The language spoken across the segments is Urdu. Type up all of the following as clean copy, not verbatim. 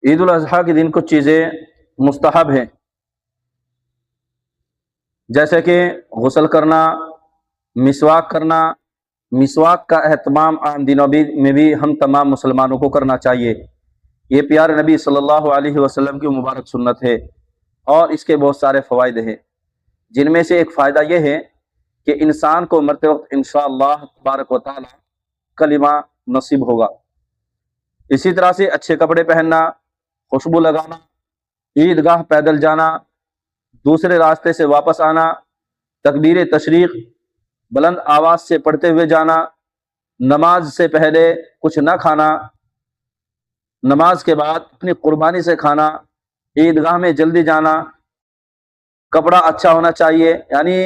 عید الاضحیٰ کے دن کچھ چیزیں مستحب ہیں، جیسے کہ غسل کرنا، مسواک کرنا۔ مسواک کا اہتمام عام دنوں میں بھی ہم تمام مسلمانوں کو کرنا چاہیے۔ یہ پیارے نبی صلی اللہ علیہ وسلم کی مبارک سنت ہے اور اس کے بہت سارے فوائد ہیں، جن میں سے ایک فائدہ یہ ہے کہ انسان کو مرتے وقت انشاءاللہ تبارک و تعالی کلمہ نصیب ہوگا۔ اسی طرح سے اچھے کپڑے پہننا، خوشبو لگانا، عیدگاہ پیدل جانا، دوسرے راستے سے واپس آنا، تکبیر تشریق بلند آواز سے پڑھتے ہوئے جانا، نماز سے پہلے کچھ نہ کھانا، نماز کے بعد اپنی قربانی سے کھانا، عیدگاہ میں جلدی جانا، کپڑا اچھا ہونا چاہیے، یعنی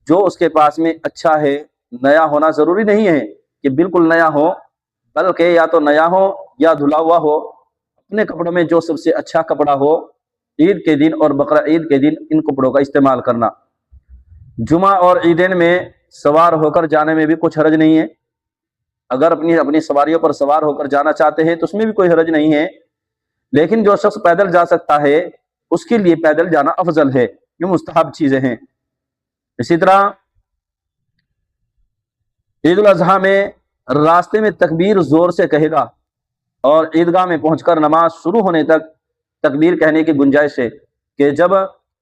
جو اس کے پاس میں اچھا ہے، نیا ہونا ضروری نہیں ہے کہ بالکل نیا ہو، بلکہ یا تو نیا ہو یا دھلا ہوا ہو۔ اپنے کپڑوں میں جو سب سے اچھا کپڑا ہو، عید کے دن اور بقرہ عید کے دن ان کپڑوں کا استعمال کرنا۔ جمعہ اور عیدین میں سوار ہو کر جانے میں بھی کچھ حرج نہیں ہے۔ اگر اپنی سواریوں پر سوار ہو کر جانا چاہتے ہیں تو اس میں بھی کوئی حرج نہیں ہے، لیکن جو شخص پیدل جا سکتا ہے اس کے لیے پیدل جانا افضل ہے۔ یہ مستحب چیزیں ہیں۔ اسی طرح عید الاضحیٰ میں راستے میں تکبیر زور سے کہے گا اور عیدگاہ میں پہنچ کر نماز شروع ہونے تک تکبیر کہنے کی گنجائش ہے کہ جب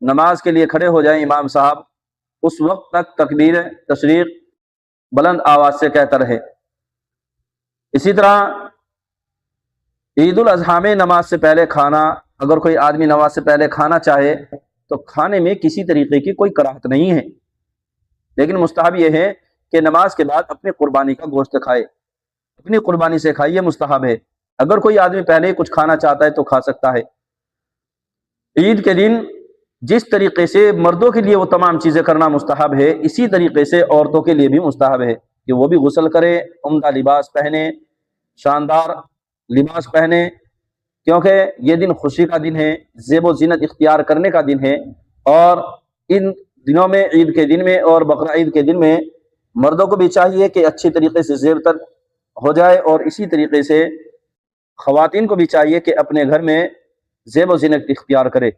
نماز کے لیے کھڑے ہو جائیں امام صاحب، اس وقت تک تکبیر تشریق بلند آواز سے کہتا رہے۔ اسی طرح عید الاضحیٰ میں نماز سے پہلے کھانا، اگر کوئی آدمی نماز سے پہلے کھانا چاہے تو کھانے میں کسی طریقے کی کوئی کراہت نہیں ہے، لیکن مستحب یہ ہے کہ نماز کے بعد اپنی قربانی کا گوشت کھائے، اپنی قربانی سے کھائے، یہ مستحب ہے۔ اگر کوئی آدمی پہلے ہی کچھ کھانا چاہتا ہے تو کھا سکتا ہے۔ عید کے دن جس طریقے سے مردوں کے لیے وہ تمام چیزیں کرنا مستحب ہے، اسی طریقے سے عورتوں کے لیے بھی مستحب ہے کہ وہ بھی غسل کرے، عمدہ لباس پہنے، شاندار لباس پہنے، کیونکہ یہ دن خوشی کا دن ہے، زیب و زینت اختیار کرنے کا دن ہے۔ اور ان دنوں میں، عید کے دن میں اور بقرہ عید کے دن میں، مردوں کو بھی چاہیے کہ اچھی طریقے سے زیب تر ہو جائے، اور اسی طریقے سے خواتین کو بھی چاہیے کہ اپنے گھر میں زیب و زینت اختیار کرے۔